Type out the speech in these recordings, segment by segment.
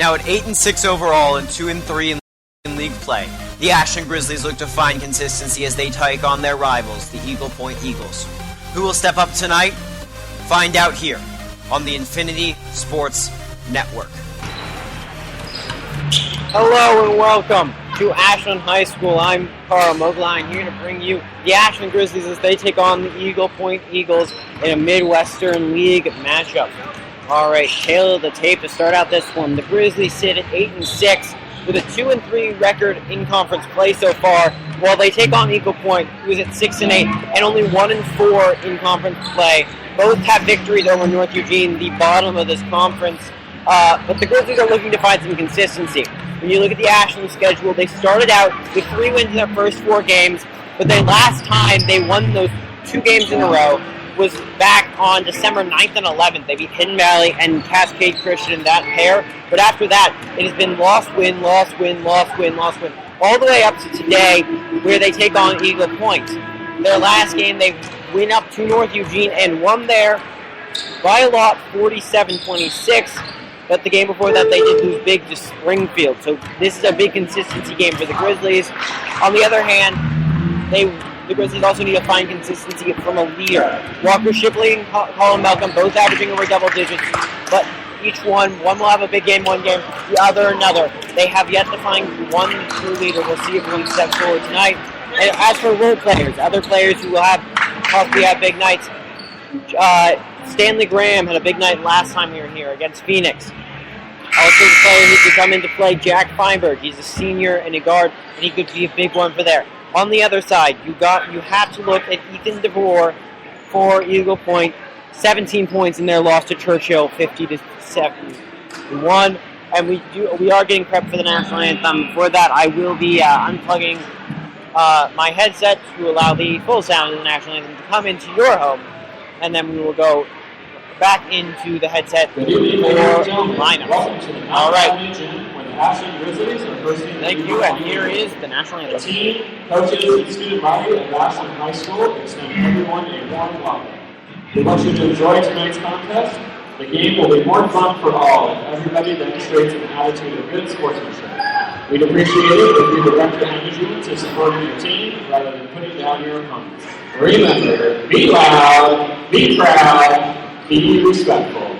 Now at 8-6 overall and 2-3 in league play, the Ashland Grizzlies look to find consistency as they take on their rivals, the Eagle Point Eagles. Who will step up tonight? Find out here on the Infinity Sports Network. Hello and welcome to Ashland High School. I'm Carl Mogline here to bring you the Ashland Grizzlies as they take on the Eagle Point Eagles in a Midwestern League matchup. All right, tail of the tape to start out this one. The Grizzlies sit at 8-6 with a 2-3 record in conference play so far, while they take on Eagle Point, who is at 6-8 and only 1-4 in conference play. Both have victories over North Eugene, the bottom of this conference. But the Grizzlies are looking to find some consistency. When you look at the Ashland schedule, they started out with 3 wins in their first 4 games, but the last time they won those 2 games in a row was back on December 9th and 11th. They beat Hidden Valley and Cascade Christian in that pair, but after that, it has been loss, win, loss, win, loss, win, loss, win, all the way up to today, where they take on Eagle Point. Their last game, they win up to North Eugene and won there by a lot, 47-26. But the game before that, they did lose big to Springfield. So this is a big consistency game for the Grizzlies. On the other hand, the Grizzlies also need to find consistency from a leader. Walker Shipley and Colin Malcolm both averaging over double digits, but each one will have a big game one game, the other another. They have yet to find one true leader. We'll see if one steps forward tonight. And as for role players, other players who will possibly have big nights, Stanley Graham had a big night last time we were here against Phoenix. Also the player who could come into play, Jack Feinberg. He's a senior and a guard, and he could be a big one for there. On the other side, you have to look at Ethan DeVore for Eagle Point. 17 points in their loss to Churchill, 50-71. And we are getting prepped for the national anthem. Before that, I will be unplugging my headset to allow the full sound of the national anthem to come into your home. And then we will go back into the headset for lineups. All right. Ashland Grizzlies are hosting. Thank you, and here is the national anthem. The team, coaches, and student body of Ashland High School extend everyone a warm welcome. We want you to enjoy tonight's contest. The game will be more fun for all if everybody demonstrates an attitude of good sportsmanship. We'd appreciate it if you direct the energy to supporting your team rather than putting down your opponents. Remember, be loud, be proud, be respectful.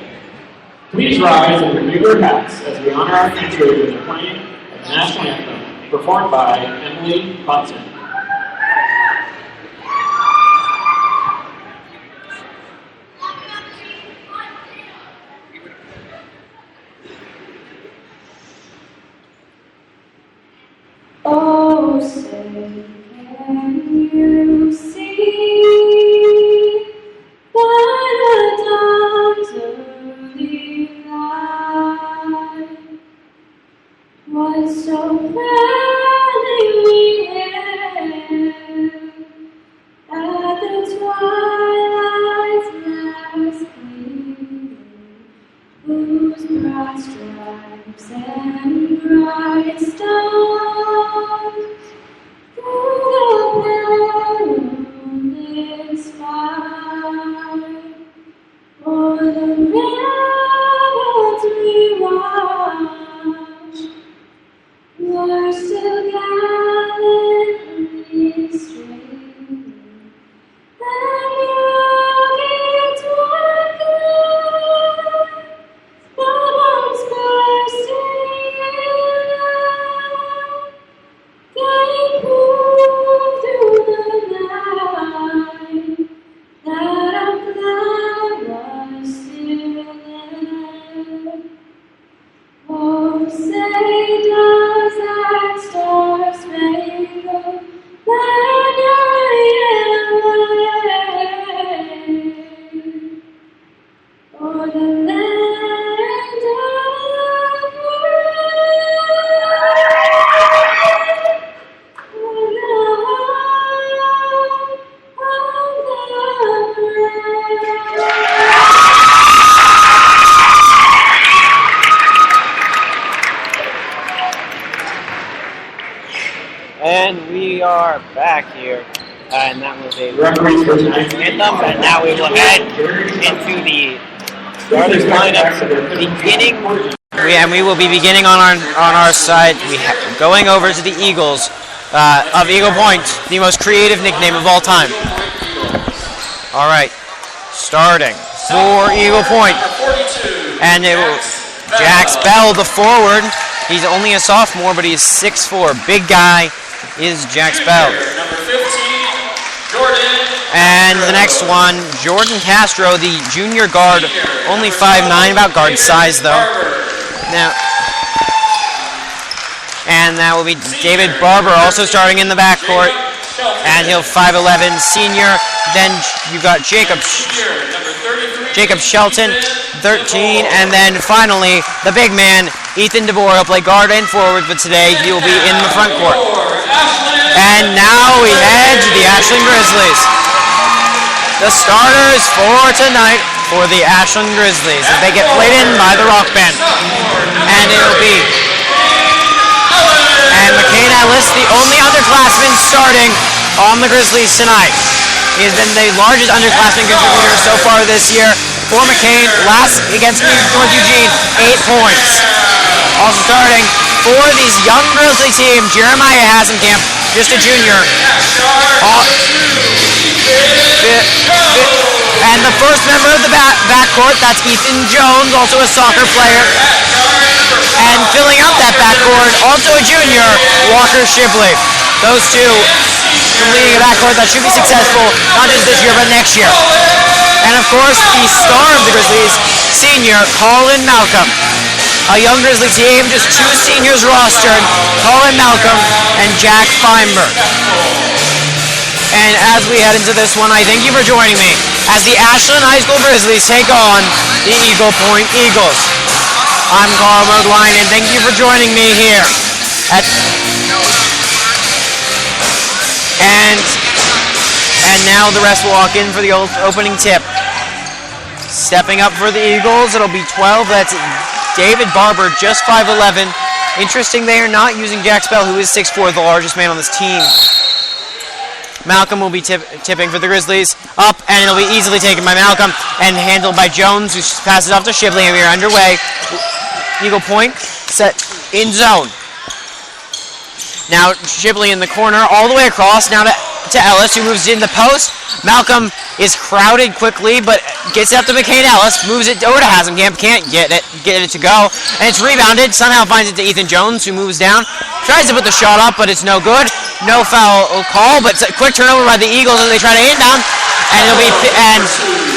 Please rise and remove your hats as we honor our country with the playing of the national anthem, performed by Emily Hudson. Oh, say, can you see by the dawn's early light what so proudly we hailed at the twilight's last gleaming, whose broad stripes and bright stars through the perilous fight, o'er the rebels we watched, were still gallantly streaming, and rugged twilight, bombs bursting out, they proved through the night that our flag was still there. Oh, say does that star-spangled banner yet wave o'er the land of And we are back here, and that was a Referees for tonight's anthem, and now we will head into the starting lineups beginning We will be beginning on our side. Going over to the Eagles of Eagle Point, the most creative nickname of all time. All right, starting for Eagle Point, and Jax Bell, the forward. He's only a sophomore, but he's 6'4". Big guy is Jax Bell. And the next one, Jordan Castro, the junior guard, only 5'9", about guard size though. And that will be David Barber, also starting in the backcourt, and he'll 5'11", senior. Then you've got Jacob Shelton, 13, and then finally the big man, Ethan DeVore. He'll play guard and forward, but today he will be in the front court. And now we head to the Ashland Grizzlies. The starters for tonight for the Ashland Grizzlies, as they get played in by the rock band. And it'll be McCain Ellis, the only underclassman starting on the Grizzlies tonight. He has been the largest underclassman contributor so far this year. For McCain, last against North Eugene, 8 points. Also starting for these young Grizzly team, Jeremiah Hasenkamp, just a junior. And the first member of the backcourt, that's Ethan Jones, also a soccer player. And filling out that backcourt, also a junior, Walker Shipley. Those two completing a backcourt that should be successful, not just this year, but next year. And of course, the star of the Grizzlies, senior Colin Malcolm. A young Grizzly team, just 2 seniors rostered, Colin Malcolm and Jack Feinberg. And as we head into this one, I thank you for joining me as the Ashland High School Grizzlies take on the Eagle Point Eagles. I'm Carl Mogline, and thank you for joining me here And now the rest will walk in for the opening tip. Stepping up for the Eagles, it'll be 12. That's David Barber, just 5'11". Interesting, they are not using Jax Bell, who is 6'4", the largest man on this team. Malcolm will be tipping for the Grizzlies. Up, and it'll be easily taken by Malcolm and handled by Jones, who passes off to Shipley, and we are underway. Eagle Point set in zone. Now Shipley in the corner, all the way across, now to Ellis, who moves in the post. Malcolm is crowded quickly, but gets it up to McCain Ellis, moves it over to Hasenkamp, can't get it to go, and it's rebounded, somehow finds it to Ethan Jones, who moves down, tries to put the shot up, but it's no good. No foul call, but it's a quick turnover by the Eagles as they try to inbound, and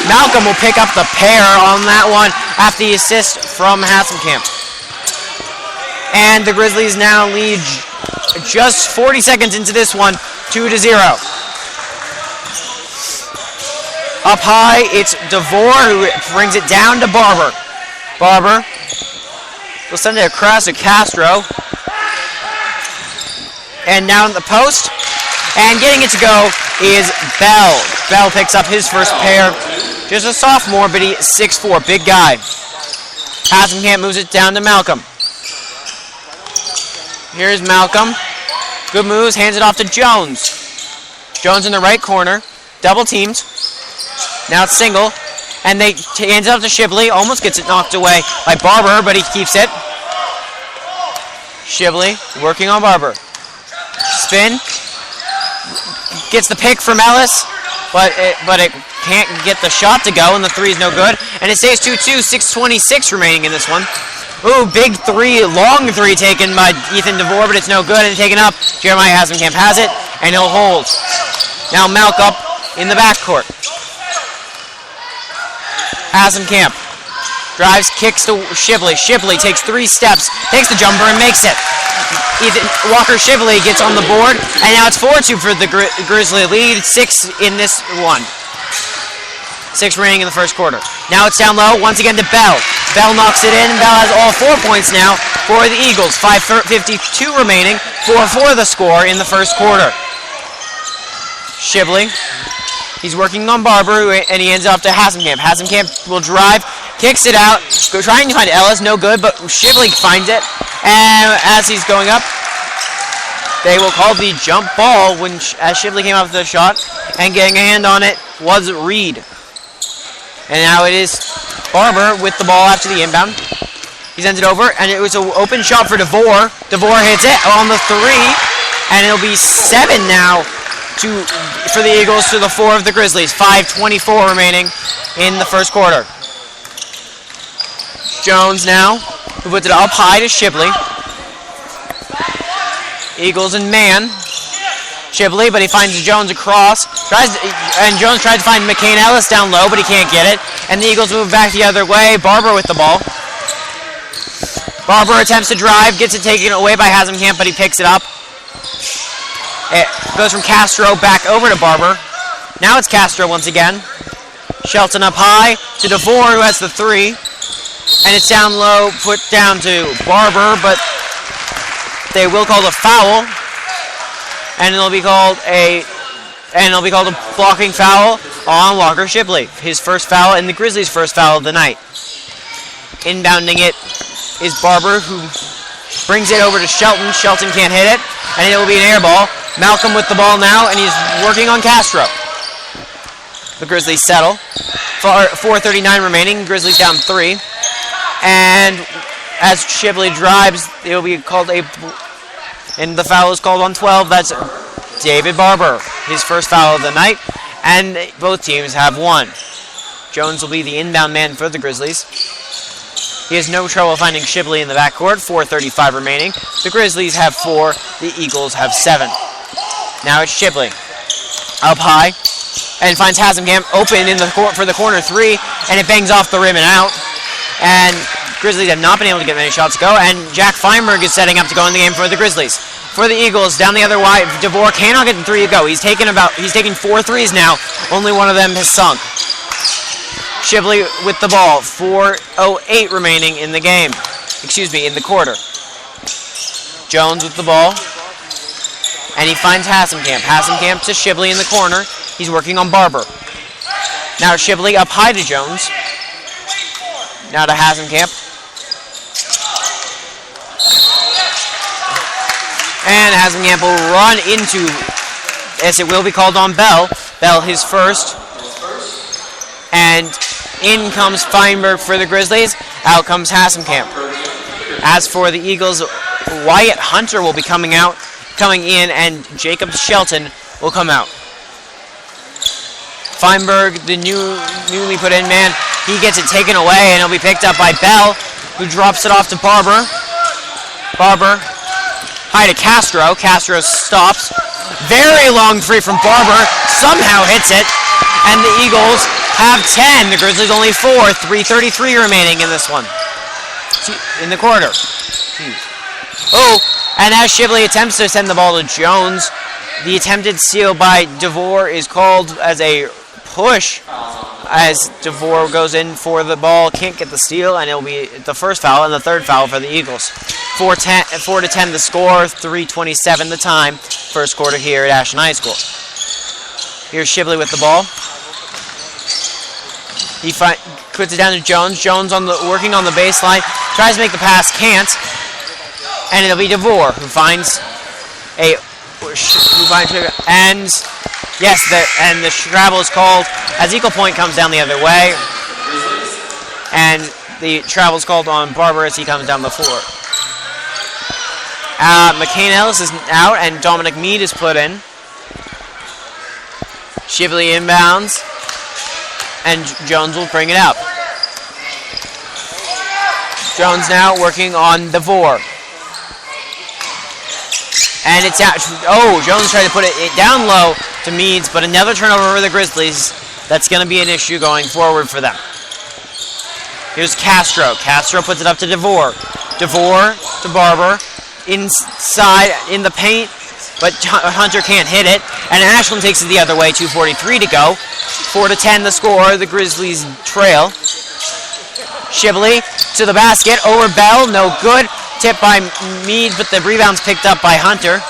Malcolm will pick up the pair on that one after the assist from Hasenkamp. And the Grizzlies now lead just 40 seconds into this one, 2-0. Up high, it's DeVore who brings it down to Barber. Barber will send it across to Castro. And now in the post. And getting it to go is Bell. Bell picks up his first pair. Just a sophomore, but he's 6'4", big guy. Hasenkamp moves it down to Malcolm. Here's Malcolm. Good moves, hands it off to Jones. Jones in the right corner. Double teamed. Now it's single. And they hands it off to Shipley. Almost gets it knocked away by Barber, but he keeps it. Shipley working on Barber. Spin. Gets the pick from Ellis, but it can't get the shot to go, and the three is no good. And it stays 2-2, 6:26 remaining in this one. Ooh, big three, long three taken by Ethan DeVore, but it's no good, and taken up. Jeremiah Hasenkamp has it, and he'll hold. Now Malcolm in the backcourt. Hasenkamp drives, kicks to Shipley. Shipley takes 3 steps, takes the jumper, and makes it. Walker Shipley gets on the board, and now it's 4-2 for the Grizzly lead. 6 in this one. 6 remaining in the first quarter. Now it's down low, once again to Bell. Bell knocks it in, and Bell has all 4 points now for the Eagles. 5:52 remaining, 4-4 the score in the first quarter. Shipley, he's working on Barber, and he ends up to Hasenkamp. Hasenkamp will drive, kicks it out, trying to find Ellis, no good, but Shipley finds it. And as he's going up, they will call the jump ball as Shipley came up with the shot, and getting a hand on it was Reed. And now it is Barber with the ball after the inbound. He sends it over, and it was an open shot for DeVore. DeVore hits it on the 3, and it'll be 7 now for the Eagles to the 4 of the Grizzlies. 5:24 remaining in the first quarter. Jones now, who puts it up high to Shibley. Eagles in man. Shibley, but he finds Jones across. Jones tries to find McCain Ellis down low, but he can't get it. And the Eagles move back the other way. Barber with the ball. Barber attempts to drive, gets it taken away by Hasenkamp, but he picks it up. It goes from Castro back over to Barber. Now it's Castro once again. Shelton up high to DeVore, who has the 3. And it's down low, put down to Barber, but they will call a foul. And it'll be called a blocking foul on Walker Shibley. His first foul and the Grizzlies' first foul of the night. Inbounding it is Barber, who brings it over to Shelton. Shelton can't hit it, and it will be an air ball. Malcolm with the ball now, and he's working on Castro. The Grizzlies settle. 4:39 remaining. Grizzlies down 3. And as Shibley drives, it will be called and the foul is called on 12. That's David Barber, his first foul of the night, and both teams have 1. Jones will be the inbound man for the Grizzlies. He has no trouble finding Shibley in the backcourt. 4:35 remaining. The Grizzlies have 4. The Eagles have 7. Now it's Shibley up high and finds Hasenkamp open in the court for the corner 3, and it bangs off the rim and out. And Grizzlies have not been able to get many shots to go, and Jack Feinberg is setting up to go in the game for the Grizzlies. For the Eagles, down the other wide, DeVore cannot get the 3 to go. He's taken 4 threes now. Only one of them has sunk. Shibley with the ball. 4:08 remaining in the game. In the quarter. Jones with the ball. And he finds Hasenkamp. Hasenkamp to Shibley in the corner. He's working on Barber. Now Shibley up high to Jones. Now to Hasenkamp. And Hasenkamp will run into, as it will be called on Bell. Bell his first. And in comes Feinberg for the Grizzlies. Out comes Hasenkamp. As for the Eagles, Wyatt Hunter will be coming in, and Jacob Shelton will come out. Feinberg, the newly put in man, he gets it taken away, and it'll be picked up by Bell, who drops it off to Barber. Barber, high to Castro. Castro stops. Very long three from Barber. Somehow hits it, and the Eagles have 10. The Grizzlies only 4. 3:33 remaining in this one. In the quarter. Oh, and as Shibley attempts to send the ball to Jones, the attempted steal by DeVore is called as a push, as DeVore goes in for the ball, can't get the steal, and it'll be the first foul and the third foul for the Eagles. 4-10 the score, 3:27 the time. First quarter here at Ashland High School. Here's Shibley with the ball. He puts it down to Jones. Jones working on the baseline, tries to make the pass, can't, and it'll be DeVore who finds and yes, the travel is called as equal point comes down the other way, and the travel is called on Barber as he comes down the floor. McCain Ellis is out, and Dominic Mead is put in. Shibley inbounds, and Jones will bring it out. Jones now working on DeVore. And it's out. Oh, Jones tried to put it down low to Meads, but another turnover for the Grizzlies. That's going to be an issue going forward for them. Here's Castro. Castro puts it up to DeVore. DeVore to Barber. Inside in the paint, but Hunter can't hit it. And Ashland takes it the other way. 2:43 to go. 4-10 the score. The Grizzlies trail. Shibley to the basket. Over Bell. No good. Tipped by Mead, but the rebound's picked up by Hunter.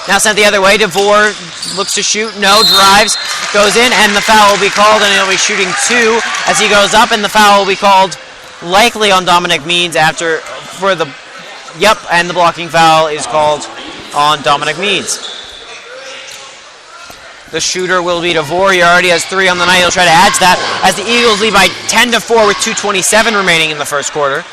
Now sent the other way. DeVore looks to shoot. No. Drives. Goes in, and the foul will be called, and he'll be shooting 2 as he goes up, and the foul will be called likely on Dominic Meads and the blocking foul is called on Dominic Meads. The shooter will be DeVore. He already has 3 on the night. He'll try to add to that as the Eagles lead by 10-4 with 2:27 remaining in the first quarter.